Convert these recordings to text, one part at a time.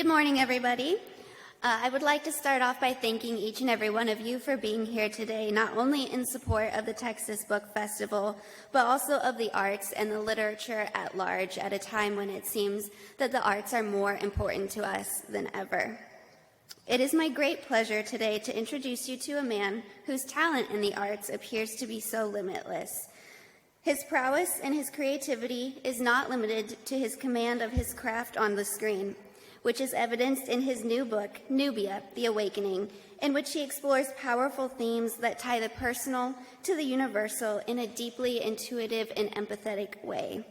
Good morning, everybody. I would like to start off by thanking each and every one of you for being here today, not only in support of the Texas Book Festival, but also of the arts and the literature at large at a time when it seems that the arts are more important to us than ever. It is my great pleasure today to introduce you to a man whose talent in the arts appears to be so limitless. His prowess and his creativity is not limited to his command of his craft on the screen, which is evidenced in his new book, Nubia, The Awakening, in which he explores powerful themes that tie the personal to the universal in a deeply intuitive and empathetic way.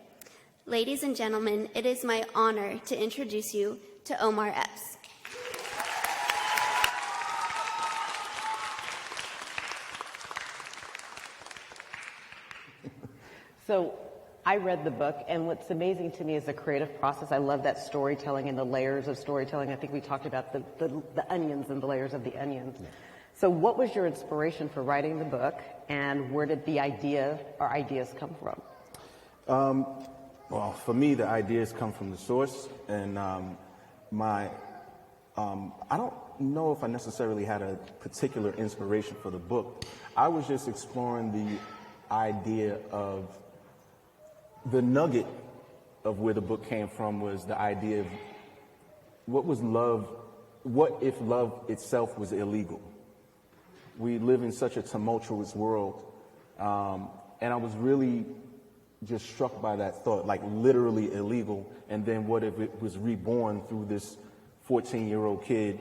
Ladies and gentlemen, it is my honor to introduce you to Omar Epps. So I read the book, and what's amazing to me is the creative process. I love that storytelling and the layers of storytelling. I think we talked about the onions and the layers of the onions. Yeah. So what was your inspiration for writing the book, and where did the idea or ideas come from? Well, for me, the ideas come from the source, and I don't know if I necessarily had a particular inspiration for the book. I was just exploring the idea of the nugget of where the book came from was the idea of what was love, what if love itself was illegal? We live in such a tumultuous world, and I was really just struck by that thought, like literally illegal, and then what if it was reborn through this 14-year-old kid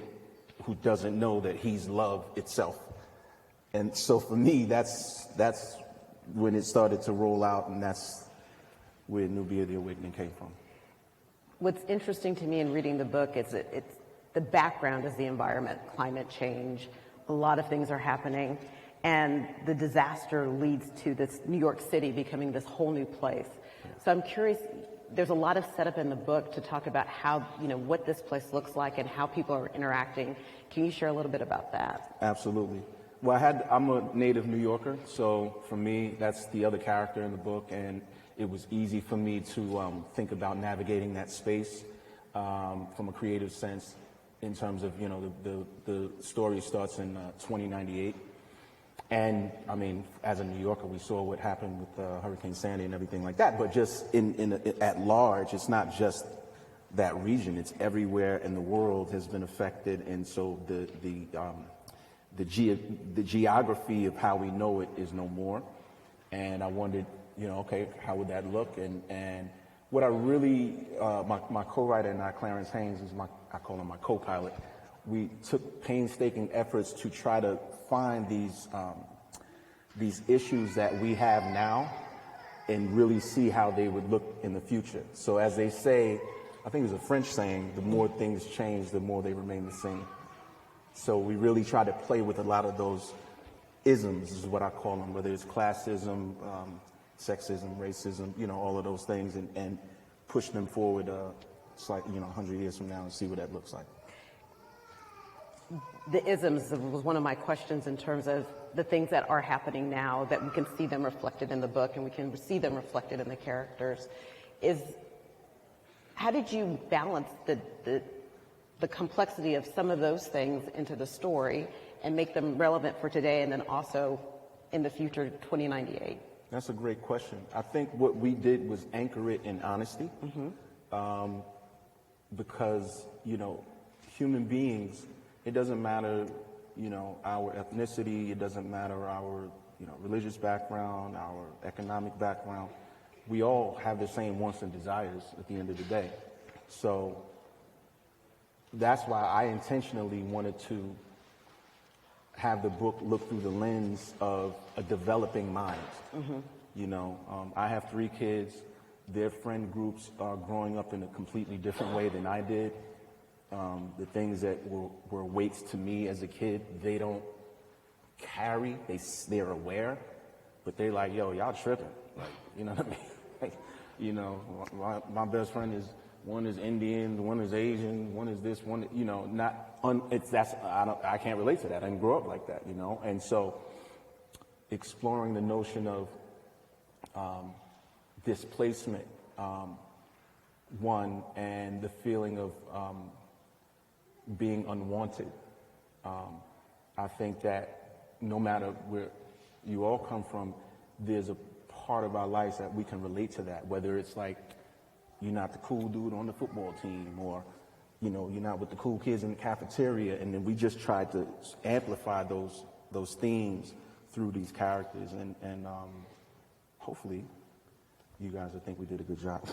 who doesn't know that he's love itself? And so for me, that's when it started to roll out, and that's where Nubia, The Awakening came from. What's interesting to me in reading the book is it's the background is the environment, climate change, a lot of things are happening, and the disaster leads to this New York City becoming this whole new place. So I'm curious, there's a lot of setup in the book to talk about how, what this place looks like and how people are interacting. Can you share a little bit about that? Absolutely. Well, I'm a native New Yorker, so for me, that's the other character in the book, and it was easy for me to think about navigating that space from a creative sense in terms of, the story starts in 2098. And, I mean, as a New Yorker, we saw what happened with Hurricane Sandy and everything like that. But just at large, it's not just that region. It's everywhere in the world has been affected. And so the geography of how we know it is no more. And I wondered, okay, how would that look? And what I really, my co-writer and I, Clarence Haynes, I call him my co-pilot. We took painstaking efforts to try to find these issues that we have now and really see how they would look in the future. So as they say, I think it's a French saying, the more things change, the more they remain the same. So we really try to play with a lot of those isms, is what I call them, whether it's classism, sexism, racism, all of those things, and push them forward, it's like, 100 years from now and see what that looks like. The isms was one of my questions in terms of the things that are happening now that we can see them reflected in the book and we can see them reflected in the characters. How did you balance the complexity of some of those things into the story and make them relevant for today and then also in the future, 2098? That's a great question. I think what we did was anchor it in honesty, because, human beings, it doesn't matter, our ethnicity, it doesn't matter our, religious background, our economic background. We all have the same wants and desires at the end of the day. So that's why I intentionally wanted to have the book look through the lens of a developing mind. I have 3 kids. Their friend groups are growing up in a completely different way than I did. The things that were weights to me as a kid, they don't carry. They're aware, but they're like, yo, y'all tripping. Like, you know what I mean? My best friend is, one is Indian, one is Asian, one is this, one, I can't relate to that. I didn't grow up like that, And so exploring the notion of displacement, one, and the feeling of being unwanted. I think that no matter where you all come from, there's a part of our lives that we can relate to that, whether it's like you're not the cool dude on the football team, or you're not with the cool kids in the cafeteria, and then we just tried to amplify those themes through these characters, and hopefully you guys will think we did a good job.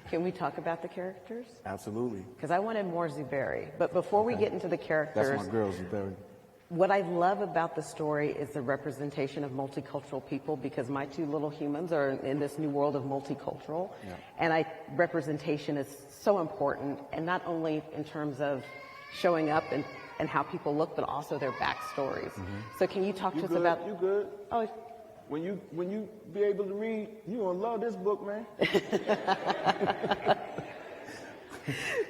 Can we talk about the characters? Absolutely. Because I wanted more Zuberi. But before we get into the characters, That's my girl, Zuberi. what I love about the story is the representation of multicultural people, because my two little humans are in this new world of multicultural. Yeah. And representation is so important, and not only in terms of showing up and how people look, but also their backstories. So can you talk to us about... You good? Oh, When you be able to read, you gonna love this book, man.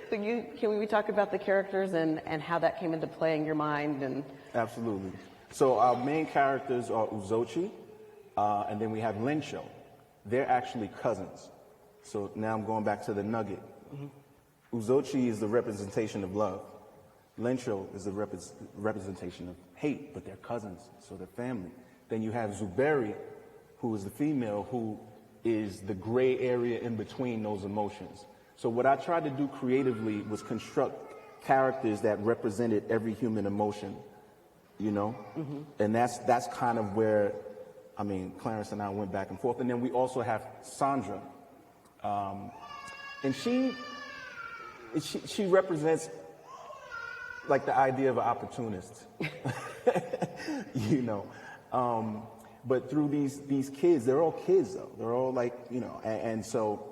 Can we talk about the characters and how that came into play in your mind? And Absolutely. So our main characters are Uzochi, and then we have Lencho. They're actually cousins. So now I'm going back to the nugget. Uzochi is the representation of love. Lencho is the representation of hate, but they're cousins, so they're family. Then you have Zuberi, who is the female, who is the gray area in between those emotions. So what I tried to do creatively was construct characters that represented every human emotion, And that's kind of where, Clarence and I went back and forth. And then we also have Sandra. And she represents like the idea of an opportunist, but through these kids, they're all kids though. They're all like, and so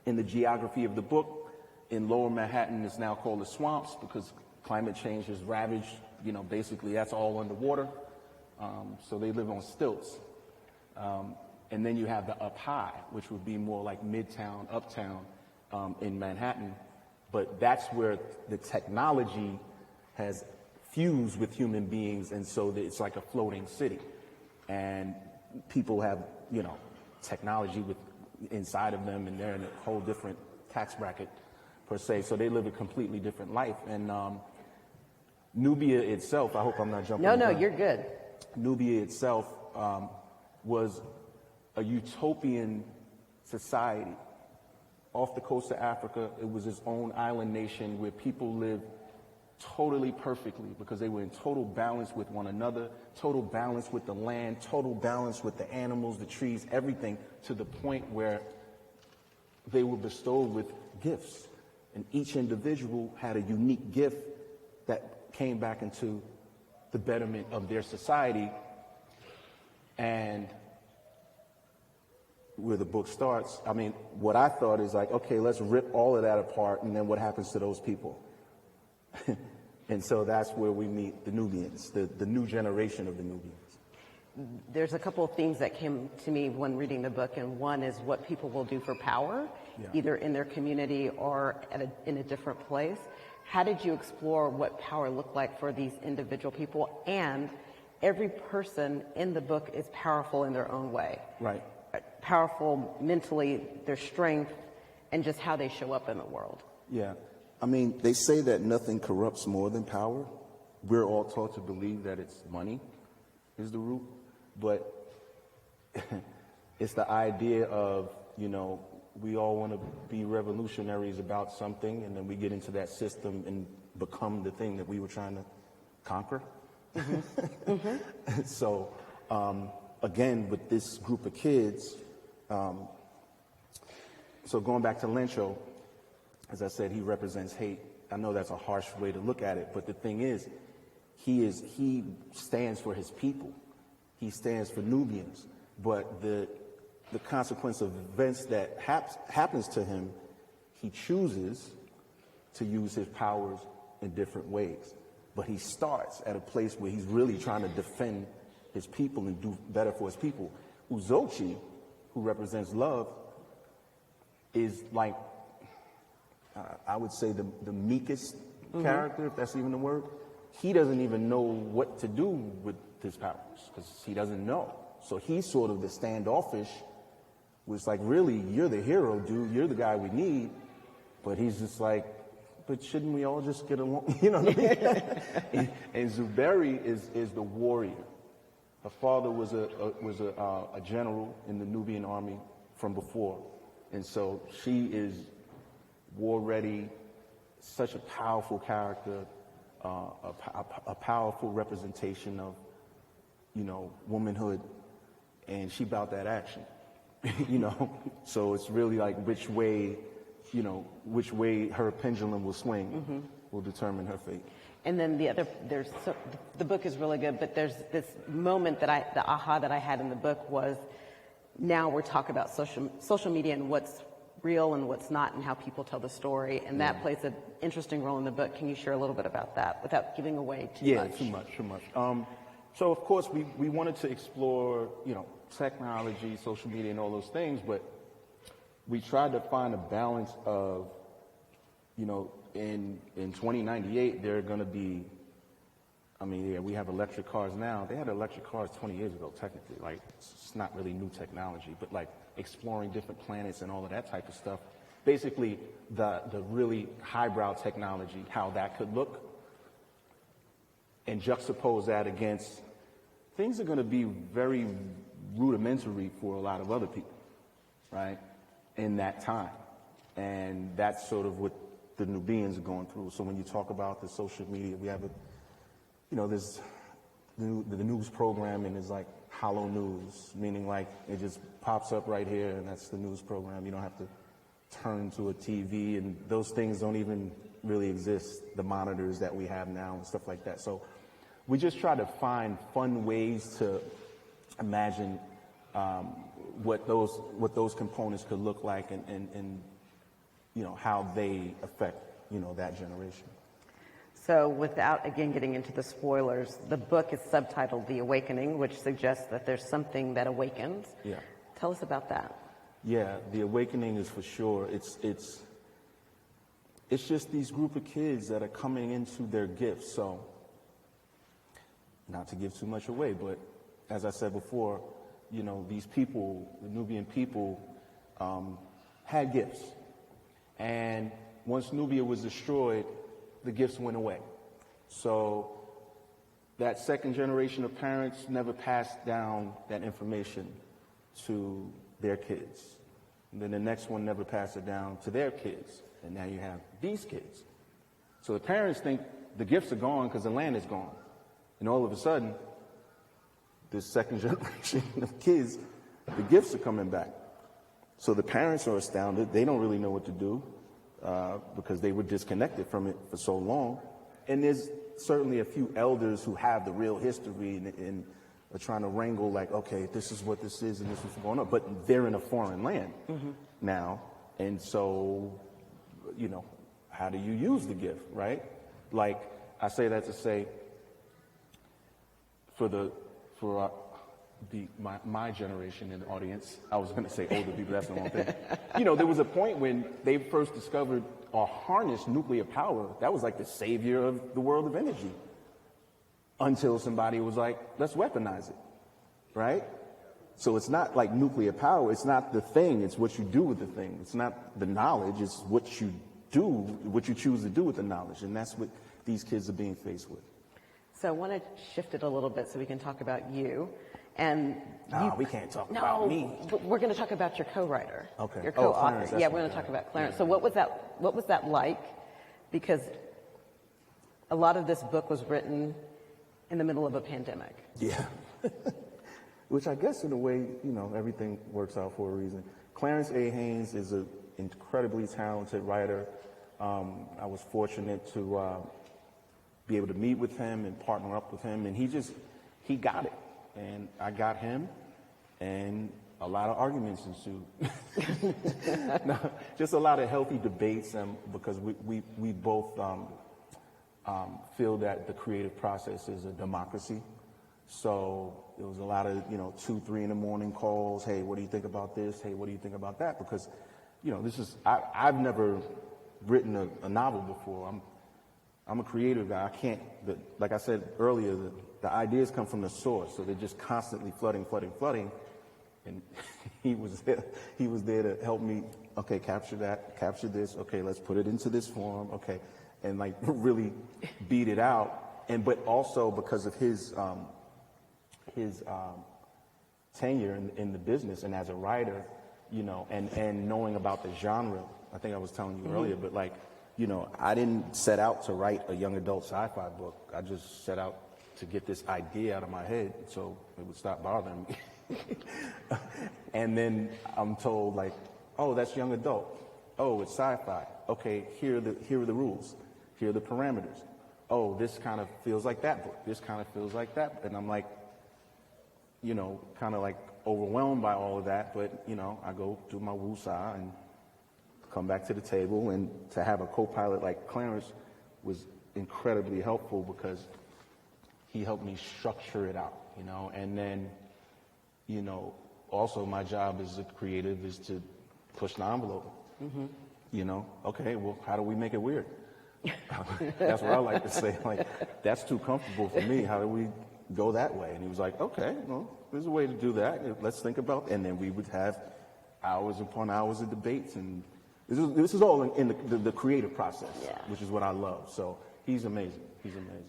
in the geography of the book, in Lower Manhattan, it's now called the swamps because climate change has ravaged, basically that's all underwater. So they live on stilts. And then you have the up high, which would be more like midtown, uptown in Manhattan. But that's where the technology has fused with human beings, and so that it's like a floating city. And people have, technology inside of them, and they're in a whole different tax bracket, per se. So they live a completely different life. And Nubia itself, I hope I'm not jumping. No, you're good. Nubia itself was a utopian society. Off the coast of Africa, it was its own island nation where people lived totally perfectly because they were in total balance with one another, total balance with the land, total balance with the animals, the trees, everything, to the point where they were bestowed with gifts. And each individual had a unique gift that came back into the betterment of their society. And where the book starts, what I thought is like, okay, let's rip all of that apart, and then what happens to those people? And so that's where we meet the Nubians, the new generation of the Nubians. There's a couple of themes that came to me when reading the book, and one is what people will do for power, either in their community or in a different place. How did you explore what power looked like for these individual people? And every person in the book is powerful in their own way. Right. Powerful mentally, their strength, and just how they show up in the world. Yeah. They say that nothing corrupts more than power. We're all taught to believe that it's money is the root, but it's the idea of, we all want to be revolutionaries about something, and then we get into that system and become the thing that we were trying to conquer. So, again, with this group of kids, so going back to Lencho, as I said, he represents hate. I know that's a harsh way to look at it, but the thing is, he stands for his people. He stands for Nubians. But the consequence of events that happens to him, he chooses to use his powers in different ways. But he starts at a place where he's really trying to defend his people and do better for his people. Uzochi, who represents love, is like, I would say the meekest character, if that's even a word. He doesn't even know what to do with his powers because he doesn't know. So he's sort of the standoffish, where it's like, really, you're the hero, dude. You're the guy we need. But he's just like, but shouldn't we all just get along? You know what I mean? And Zuberi is the warrior. Her father was a general in the Nubian army from before. And so she is war ready, such a powerful character, a powerful representation of, womanhood, and she about that action, So it's really like which way her pendulum will swing will determine her fate. And then the book is really good, but there's this moment the aha that I had in the book was, now we're talking about social media and what's real and what's not and how people tell the story, and that plays an interesting role in the book. Can you share a little bit about that without giving away too much? Yeah, too much. So of course we wanted to explore, technology, social media and all those things, but we tried to find a balance of, in 2098, there are going to be, we have electric cars now. They had electric cars 20 years ago, technically. Like, it's not really new technology, but like exploring different planets and all of that type of stuff. Basically, the really highbrow technology, how that could look, and juxtapose that against things are going to be very rudimentary for a lot of other people, right, in that time. And that's sort of what the Nubians are going through. So when you talk about the social media, we have there's the news programming is like hollow news, meaning like it just pops up right here and that's the news program. You don't have to turn to a TV, and those things don't even really exist, the monitors that we have now and stuff like that. So we just try to find fun ways to imagine what those components could look like and how they affect that generation. So without, again, getting into the spoilers, the book is subtitled The Awakening, which suggests that there's something that awakens. Yeah. Tell us about that. Yeah, the awakening is for sure. It's just these group of kids that are coming into their gifts. So, not to give too much away, but as I said before, these people, the Nubian people, had gifts. And once Nubia was destroyed, the gifts went away. So that second generation of parents never passed down that information to their kids. And then the next one never passed it down to their kids. And now you have these kids. So the parents think the gifts are gone because the land is gone. And all of a sudden, this second generation of kids, the gifts are coming back. So the parents are astounded. They don't really know what to do because they were disconnected from it for so long. And there's certainly a few elders who have the real history and are trying to wrangle like, okay, this is what this is and this is what's going on. But they're in a foreign land now. And so, how do you use the gift, right? Like, I say that to say, for my generation in the audience, I was going to say older people, that's the wrong thing. There was a point when they first discovered or harnessed nuclear power. That was like the savior of the world of energy. Until somebody was like, let's weaponize it, right? So it's not like nuclear power. It's not the thing. It's what you do with the thing. It's not the knowledge. It's what you do, what you choose to do with the knowledge. And that's what these kids are being faced with. So I want to shift it a little bit so we can talk about you. And we can't talk about me. But we're going to talk about your co-writer. Okay. Your co-author. Clarence, we're going to talk about Clarence. So what was that like? Because a lot of this book was written in the middle of a pandemic. Yeah. Which I guess in a way, everything works out for a reason. Clarence A. Haynes is an incredibly talented writer. I was fortunate to be able to meet with him and partner up with him, and he got it. And I got him, and a lot of arguments ensued. No, just a lot of healthy debates, because we both feel that the creative process is a democracy. So there was a lot of 2, 3 in the morning calls. Hey, what do you think about this? Hey, what do you think about that? Because I've never written a novel before. I'm a creative guy. I can't, like I said earlier, the ideas come from the source, so they're just constantly flooding. And he was there to help me, okay, capture that, capture this, okay, let's put it into this form, okay, and like really beat it out. And but also because of his tenure in the business and as a writer, you know, and knowing about the genre, I think I was telling you earlier, but like, you know, I didn't set out to write a young adult sci-fi book. I just set out to get this idea out of my head so it would stop bothering me. And then I'm told like, oh, that's young adult. Oh, it's sci-fi. Okay, here are the rules. Here are the parameters. Oh, this kind of feels like that book. This kind of feels like that. And I'm like, you know, kind of like overwhelmed by all of that. But, you know, I go do my woo-saw and come back to the table. And to have a co-pilot like Clarence was incredibly helpful because he helped me structure it out, you know. And then, you know, also my job as a creative is to push the envelope. You know, okay, well, how do we make it weird? That's what I like to say. Like, that's too comfortable for me. How do we go that way? And he was like, okay, well, there's a way to do that. Let's think about it. And then we would have hours upon hours of debates. And this is all in the creative process, which is what I love. So he's amazing. He's amazing.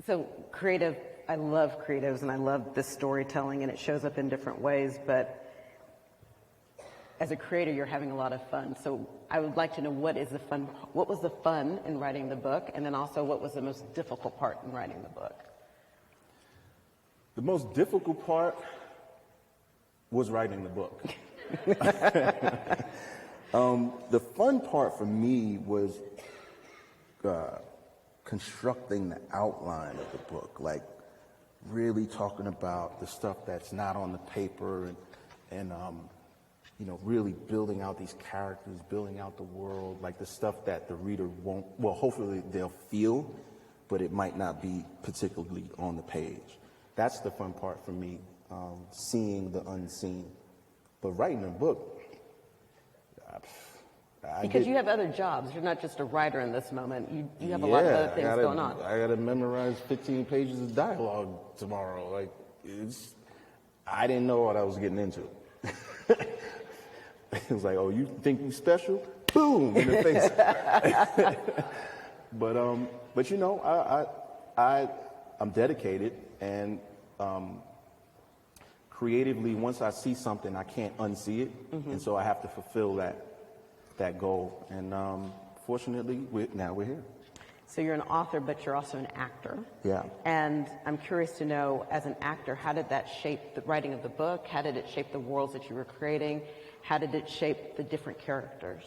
So creative, I love creatives and I love this storytelling and it shows up in different ways, but as a creator, you're having a lot of fun. So I would like to know what was the fun in writing the book, and then also what was the most difficult part in writing the book? The most difficult part was writing the book. The fun part for me was constructing the outline of the book, like really talking about the stuff that's not on the paper and you know, really building out these characters, building out the world, like the stuff that the reader won't, well, hopefully they'll feel, but it might not be particularly on the page. That's the fun part for me, seeing the unseen. But writing a book, because you have other jobs. You're not just a writer in this moment. You have a lot of other things going on. I got to memorize 15 pages of dialogue tomorrow. Like, I didn't know what I was getting into. It was like, oh, you think you special? Boom, in the face. But you know, I'm dedicated, and creatively, once I see something, I can't unsee it, and so I have to fulfill that goal. And fortunately, now we're here. So you're an author, but you're also an actor. Yeah. And I'm curious to know, as an actor, how did that shape the writing of the book? How did it shape the worlds that you were creating? How did it shape the different characters?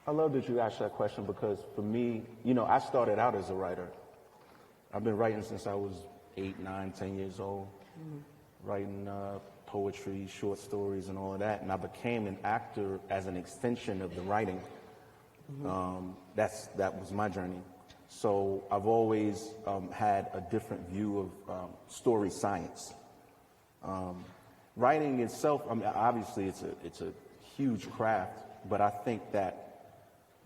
I love that you asked that question because for me, you know, I started out as a writer. I've been writing since I was 8, 9, 10 years old, writing poetry, short stories, and all of that. And I became an actor as an extension of the writing. That was my journey. So I've always had a different view of story science. Writing itself, I mean, obviously it's a huge craft, but I think that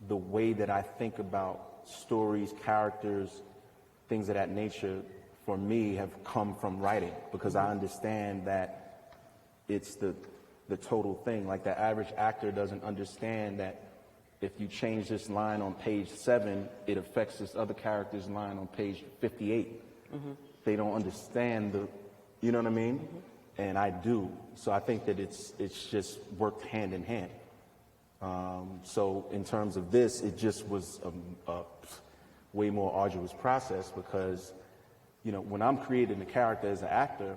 the way that I think about stories, characters, things of that nature, for me, have come from writing, because I understand that it's the total thing. Like the average actor doesn't understand that if you change this line on page 7, it affects this other character's line on page 58. They don't understand you know what I mean? And I do. So I think that it's just worked hand in hand. So in terms of this, it just was a way more arduous process because, you know, when I'm creating a character as an actor,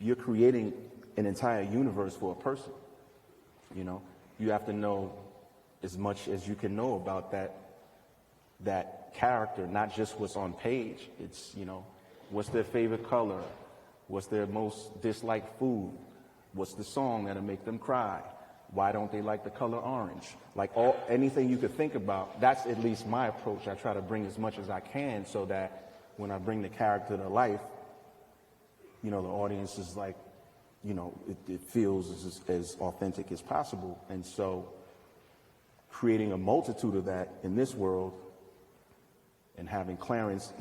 you're creating an entire universe for a person. You know, you have to know as much as you can know about that character, not just what's on page. It's, you know, what's their favorite color? What's their most disliked food? What's the song that'll make them cry? Why don't they like the color orange? Like anything you could think about, that's at least my approach. I try to bring as much as I can so that when I bring the character to life, you know, the audience is like, you know, it feels as authentic as possible. And so creating a multitude of that in this world and having Clarence,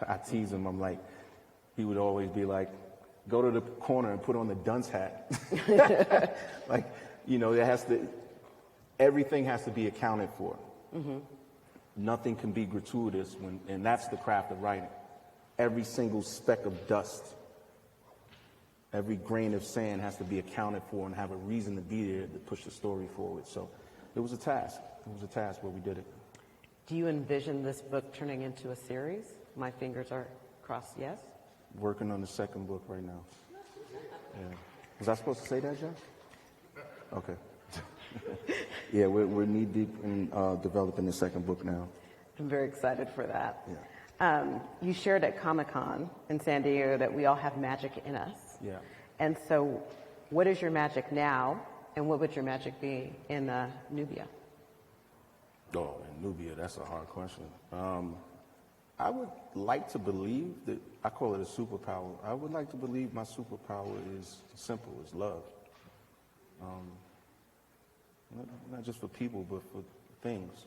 I tease him, I'm like, he would always be like, go to the corner and put on the dunce hat. Like, everything has to be accounted for. Nothing can be gratuitous and that's the craft of writing. Every single speck of dust, every grain of sand has to be accounted for and have a reason to be there to push the story forward. So it was a task. It was a task, but we did it. Do you envision this book turning into a series? My fingers are crossed, yes? Working on the second book right now. Yeah. Was I supposed to say that, Jeff? Okay. Yeah, we're knee-deep in developing the second book now. I'm very excited for that. Yeah. You shared at Comic-Con in San Diego that we all have magic in us. Yeah. And so what is your magic now, and what would your magic be in Nubia? Oh, in Nubia, that's a hard question. I would like to believe that, I call it a superpower. I would like to believe my superpower is simple, is love. Not just for people, but for things.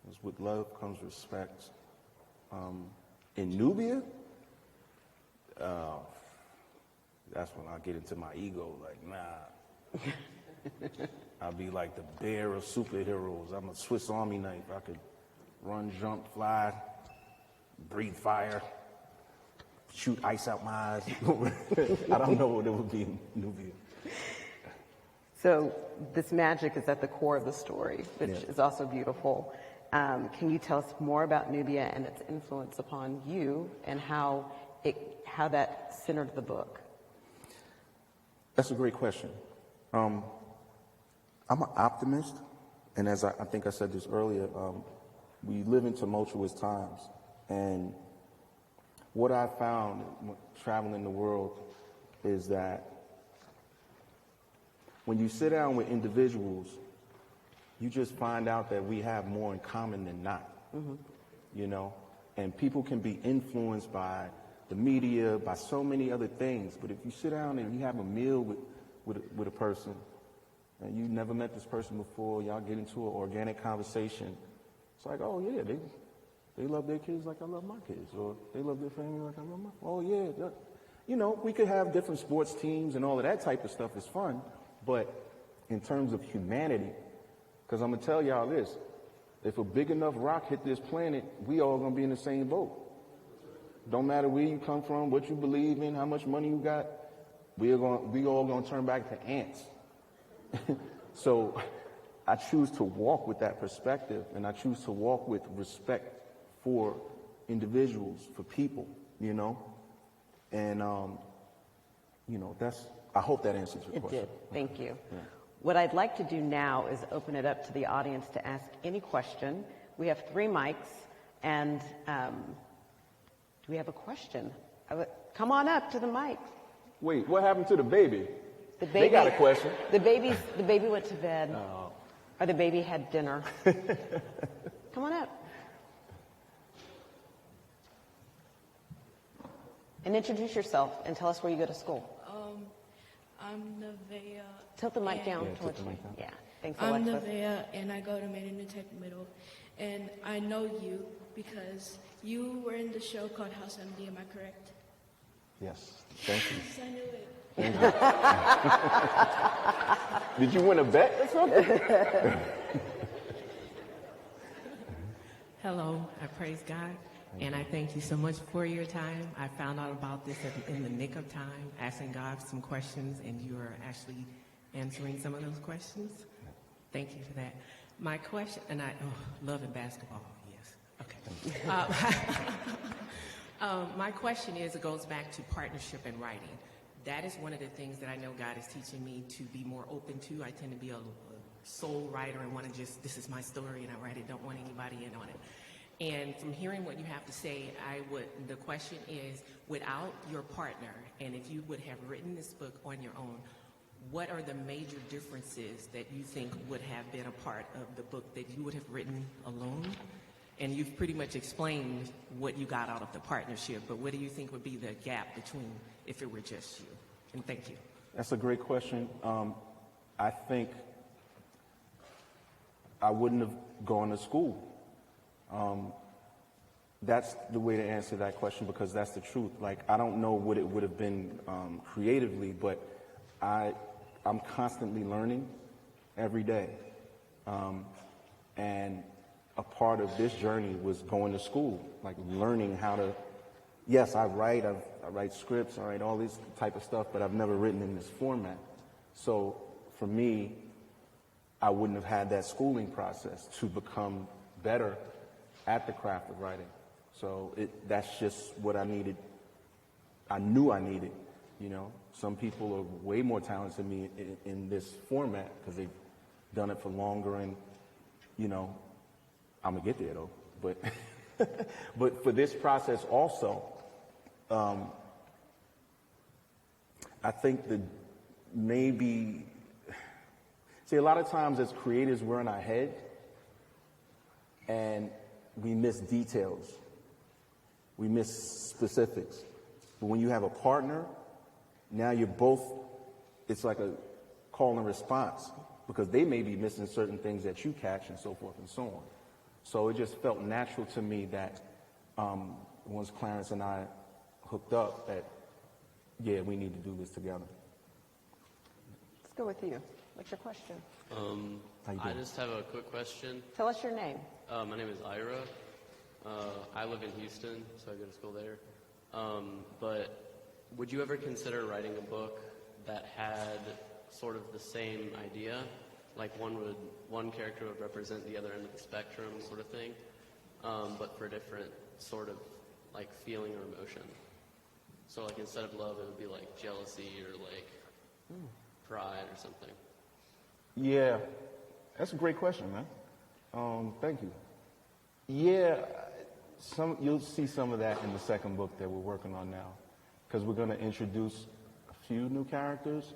Because with love comes respect. In Nubia, that's when I get into my ego, like, nah. I'll be like the bear of superheroes. I'm a Swiss Army knife. I could run, jump, fly, breathe fire, shoot ice out my eyes. I don't know what it would be in Nubia. So this magic is at the core of the story, which is also beautiful. Can you tell us more about Nubia and its influence upon you and how that centered the book? That's a great question. I'm an optimist, and as I think I said this earlier, we live in tumultuous times, and what I found traveling the world is that when you sit down with individuals, you just find out that we have more in common than not, and people can be influenced by the media, by so many other things, but if you sit down and you have a meal with a person, and you never met this person before, y'all get into an organic conversation, it's like, oh yeah, they love their kids like I love my kids, or they love their family like I love my, oh yeah, we could have different sports teams and all of that type of stuff is fun, but in terms of humanity, because I'm gonna tell y'all this, if a big enough rock hit this planet, we all gonna be in the same boat. Don't matter where you come from, what you believe in, how much money you got, we all gonna turn back to ants. So I choose to walk with that perspective, and I choose to walk with respect for individuals, for people, and I hope that answers your question. It did. Thank you. Yeah. What I'd like to do now is open it up to the audience to ask any question. We have 3 mics, and do we have a question? Come on up to the mic. Wait, what happened to the baby? The baby, they got a question. The baby went to bed, or the baby had dinner. Come on up. And introduce yourself and tell us where you go to school. I'm Nubia. Tilt the mic down Yeah, towards tilt the you. mic down. Yeah, thanks, I'm Alexa. Nubia, and I go to Maiden Tech Middle. And I know you because you were in the show called House MD, am I correct? Yes, thank you. Yes, I knew it. Did you win a bet or something? Hello, I praise God, and I thank you so much for your time. I found out about this in the nick of time, asking God some questions, and you are actually answering some of those questions. Thank you for that. My question, and I loving basketball, yes. Okay. My question is, it goes back to partnership and writing. That is one of the things that I know God is teaching me to be more open to. I tend to be a sole writer and want to just, this is my story and I write it, don't want anybody in on it. And from hearing what you have to say, the question is, without your partner, and if you would have written this book on your own, what are the major differences that you think would have been a part of the book that you would have written alone? And you've pretty much explained what you got out of the partnership, but what do you think would be the gap between if it were just you? And thank you. That's a great question. I think I wouldn't have gone to school. that's the way to answer that question, because that's the truth. Like, I don't know what it would have been creatively, but I'm constantly learning every day. And a part of this journey was going to school, like learning how to, yes, I write scripts, I write all this type of stuff, but I've never written in this format. So for me, I wouldn't have had that schooling process to become better at the craft of writing. So that's just what I needed. I knew I needed, you know. Some people are way more talented than me in this format because they've done it for longer, and, you know, I'm gonna get there though. But, but for this process also, I think that maybe, see, a lot of times as creators, we're in our head and we miss details. We miss specifics. But when you have a partner, now you're both, it's like a call and response, because they may be missing certain things that you catch and so forth and so on. So it just felt natural to me that once Clarence and I hooked up, that, yeah, we need to do this together. Let's go with you. What's your question? I just have a quick question. Tell us your name. My name is Ira. I live in Houston, so I go to school there. But would you ever consider writing a book that had sort of the same idea? Like one character would represent the other end of the spectrum, sort of thing, but for different sort of like feeling or emotion. So like instead of love, it would be like jealousy or like pride or something. Yeah, that's a great question, man. Thank you. Yeah, you'll see some of that in the second book that we're working on now, because we're going to introduce a few new characters,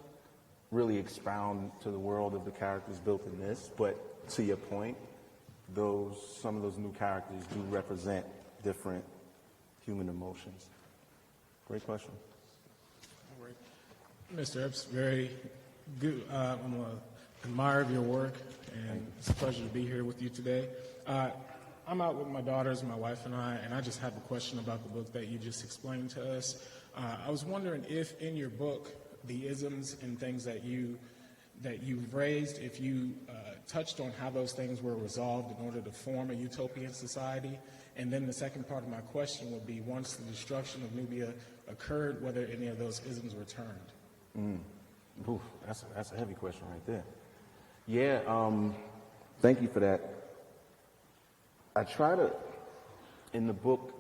really expound to the world of the characters built in this. But to your point, some of those new characters do represent different human emotions. Great question. All right. Mr. Epps, very good. I'm an admirer of your work, and it's a pleasure to be here with you today. I'm out with my daughters, my wife and I just have a question about the book that you just explained to us. I was wondering if in your book, the isms and things that you've raised, if you touched on how those things were resolved in order to form a utopian society. And then the second part of my question would be, once the destruction of Nubia occurred, whether any of those isms returned. Oof, that's a heavy question right there. Yeah, thank you for that. I try to, in the book,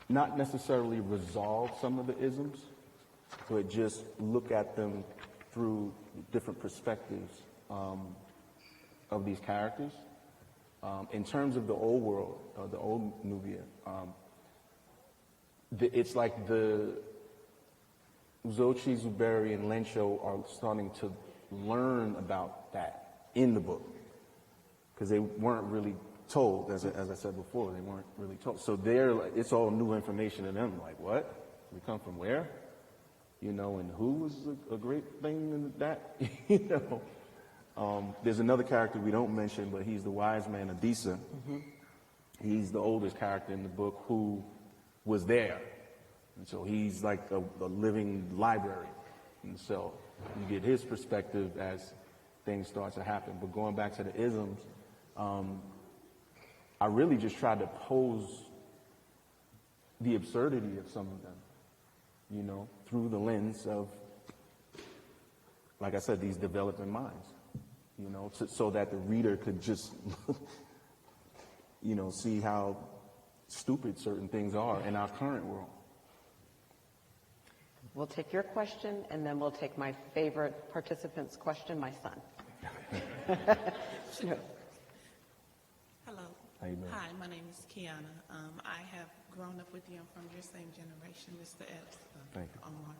not necessarily resolve some of the isms, but just look at them through different perspectives of these characters. In terms of the old world, the old Nubia, it's like the Uzochi, Zuberi, and Lencho are starting to learn about that in the book, because they weren't really told, as I said before, they weren't really told. So it's all new information to them, like, what? We come from where? You know, and who was a great thing in that? You know. There's another character we don't mention, but he's the wise man, Adisa. Mm-hmm. He's the oldest character in the book who was there. And so he's like a living library. And so you get his perspective as things start to happen. But going back to the isms, I really just tried to pose the absurdity of some of them, you know, through the lens of, like I said, these developing minds, you know, so that the reader could just, you know, see how stupid certain things are in our current world. We'll take your question, and then we'll take my favorite participant's question, my son. Sure. Hello. How you doing? Hi, my name is Kiana. I have grown up with you. I'm from your same generation, Mr. Epps. Thank you. Omar.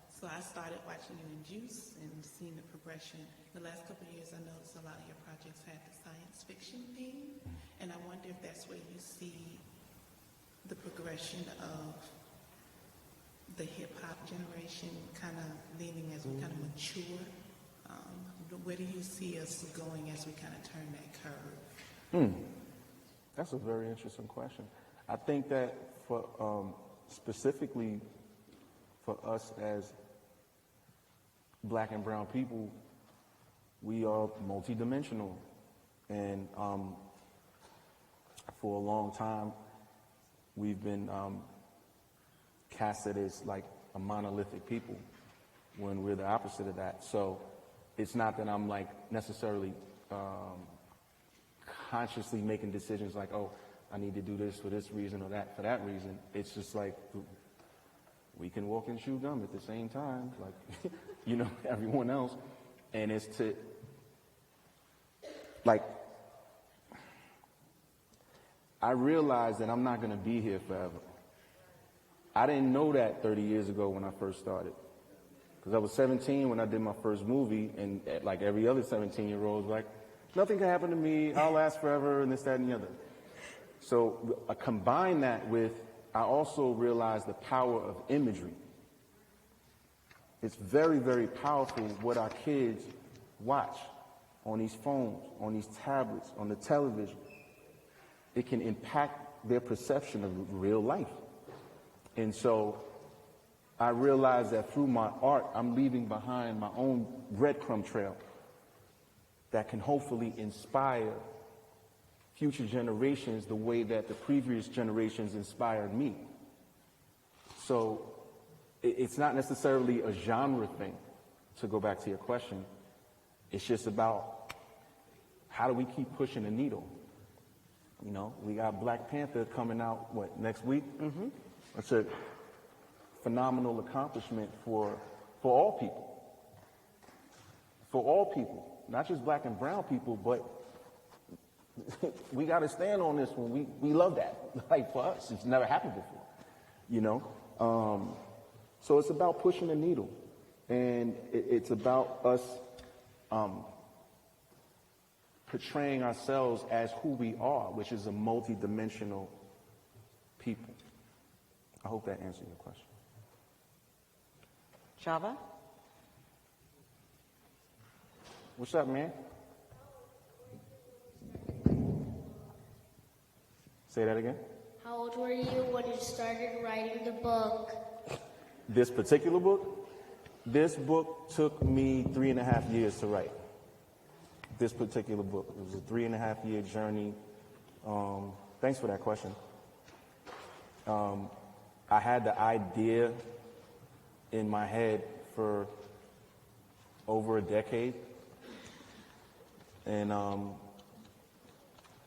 So I started watching you in Juice and seeing the progression. The last couple of years, I noticed a lot of your projects had the science fiction theme, and I wonder if that's where you see the progression of the hip-hop generation kind of leaning as we kind of mature. Where do you see us going as we kind of turn that curve? That's a very interesting question. I think that for specifically for us as black and brown people, we are multidimensional, and for a long time we've been casted as like a monolithic people when we're the opposite of that. So it's not that I'm like necessarily consciously making decisions like, oh, I need to do this for this reason or that for that reason. It's just like we can walk and chew gum at the same time, like you know, everyone else. And it's to like, I realize that I'm not going to be here forever. I didn't know that 30 years ago when I first started. Because I was 17 when I did my first movie, and like every other 17-year-old was like, nothing can happen to me, I'll last forever, and this, that, and the other. So I combine that with, I also realized the power of imagery. It's very, very powerful what our kids watch on these phones, on these tablets, on the television. It can impact their perception of real life. And so I realized that through my art, I'm leaving behind my own breadcrumb trail that can hopefully inspire future generations the way that the previous generations inspired me. So it's not necessarily a genre thing, to go back to your question. It's just about how do we keep pushing the needle? You know, we got Black Panther coming out, what, next week? Mm-hmm. That's a phenomenal accomplishment for all people. For all people, not just black and brown people, but we got to stand on this one. We love that. Like for us, it's never happened before, you know? So it's about pushing the needle, and it's about us portraying ourselves as who we are, which is a multidimensional people. I hope that answered your question. Shava? What's up, man? Say that again. How old were you when you started writing the book? This particular book? This book took me 3.5 years to write. This particular book. It was a 3.5-year journey. Thanks for that question. I had the idea in my head for over a decade. And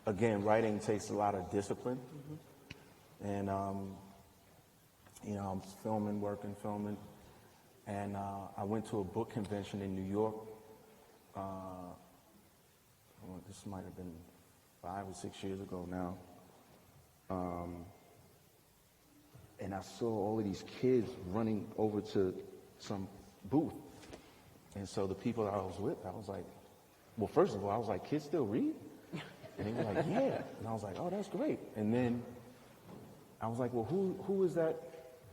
again, writing takes a lot of discipline. Mm-hmm. And you know, I'm filming. And I went to a book convention in New York. This might have been 5 or 6 years ago now. And I saw all of these kids running over to some booth. And so the people that I was with, I was like, well, first of all, I was like, kids still read? And they were like, yeah. And I was like, oh, that's great. And then I was like, well, who is that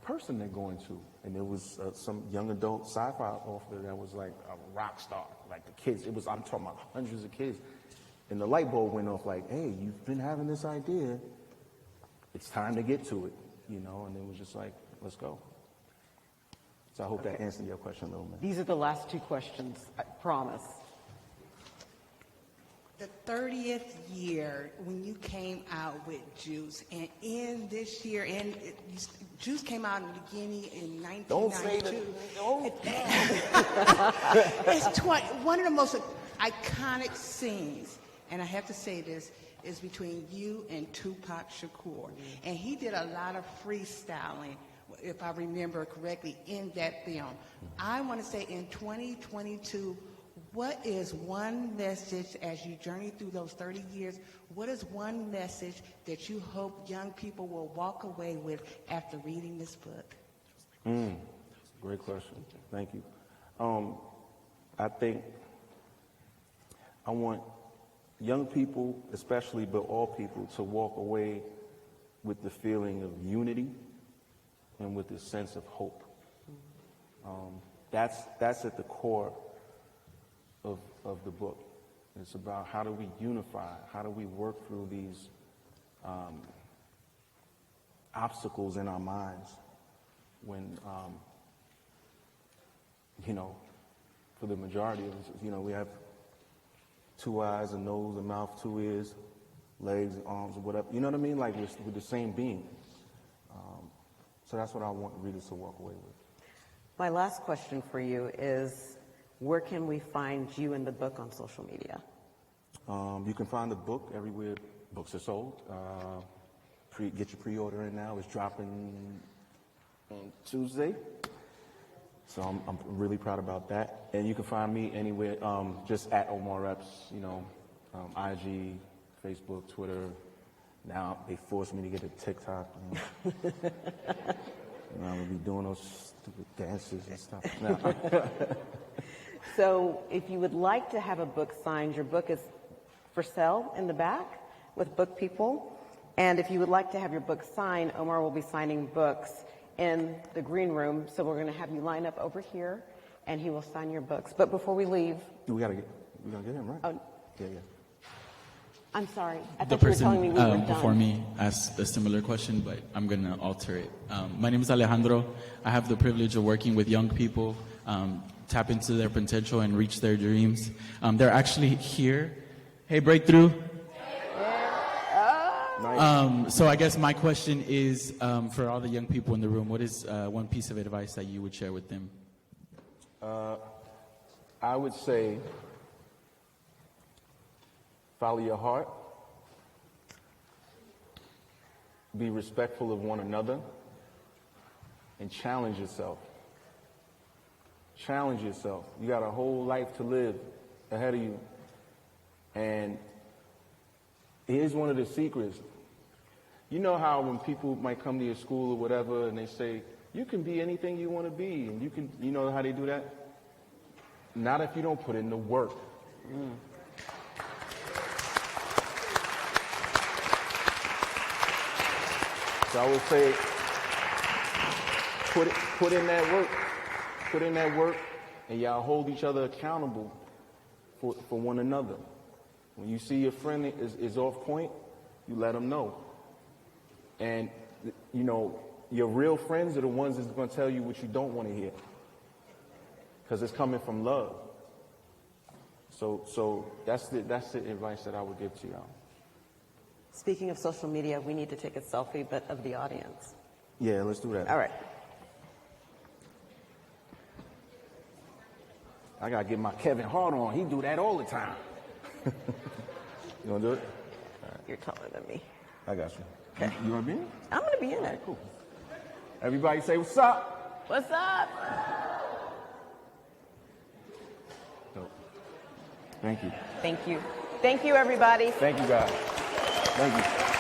person they're going to? And there was some young adult sci-fi author that was like a rock star. Like the kids, I'm talking about hundreds of kids. And the light bulb went off like, hey, you've been having this idea. It's time to get to it, you know? And it was just like, let's go. So I hope that answered your question a little bit. These are the last 2 questions, I promise. The 30th year when you came out with Juice, and in this year, Juice came out in the beginning in 1992. Don't say that. It's one of the most iconic scenes, and I have to say this, is between you and Tupac Shakur. And he did a lot of freestyling, if I remember correctly, in that film. I want to say in 2022, what is one message as you journey through those 30 years, what is one message that you hope young people will walk away with after reading this book? Great question. Thank you. I think I want young people, especially, but all people, to walk away with the feeling of unity and with the sense of hope. That's at the core of the book. It's about how do we unify, how do we work through these obstacles in our minds when, you know, for the majority of us, you know, we have 2 eyes, a nose, a mouth, 2 ears, legs, arms, or whatever. You know what I mean? Like we're the same being. So that's what I want readers to walk away with. My last question for you is, where can we find you and the book on social media? You can find the book everywhere books are sold. Get your pre-order in now. It's dropping on Tuesday. So I'm really proud about that. And you can find me anywhere, just at Omar Epps, you know, IG, Facebook, Twitter. Now they forced me to get a TikTok. You know. And I'm going to be doing those stupid dances and stuff. No. So if you would like to have a book signed, your book is for sale in the back with book people. And if you would like to have your book signed, Omar will be signing books in the green room. So we're going to have you line up over here, and he will sign your books. But before we leave... We gotta get him, right? Oh, Yeah. I'm sorry. I The thought you were person telling me we were done. before me asked a similar question, but I'm going to alter it. My name is Alejandro. I have the privilege of working with young people, tap into their potential and reach their dreams. They're actually here. Hey, Breakthrough. So I guess my question is, for all the young people in the room, what is one piece of advice that you would share with them? I would say follow your heart, be respectful of one another, and challenge yourself. Challenge yourself. You got a whole life to live ahead of you. And here's one of the secrets. You know how when people might come to your school or whatever and they say, you can be anything you want to be, and you know how they do that? Not if you don't put in the work. So I would say, put in that work. Put in that work, and y'all hold each other accountable for one another. When you see your friend is off point, you let them know. And, you know, your real friends are the ones that's going to tell you what you don't want to hear. Because it's coming from love. So that's the advice that I would give to y'all. Speaking of social media, we need to take a selfie, but of the audience. Yeah, let's do that. All right. I got to get my Kevin Hart on. He do that all the time. You want to do it? You're taller than me. I got you. Okay. You want to be in it? I'm going to be in it. Cool. Everybody say, what's up? What's up? Dope. Thank you. Thank you. Thank you, everybody. Thank you, guys. Thank you.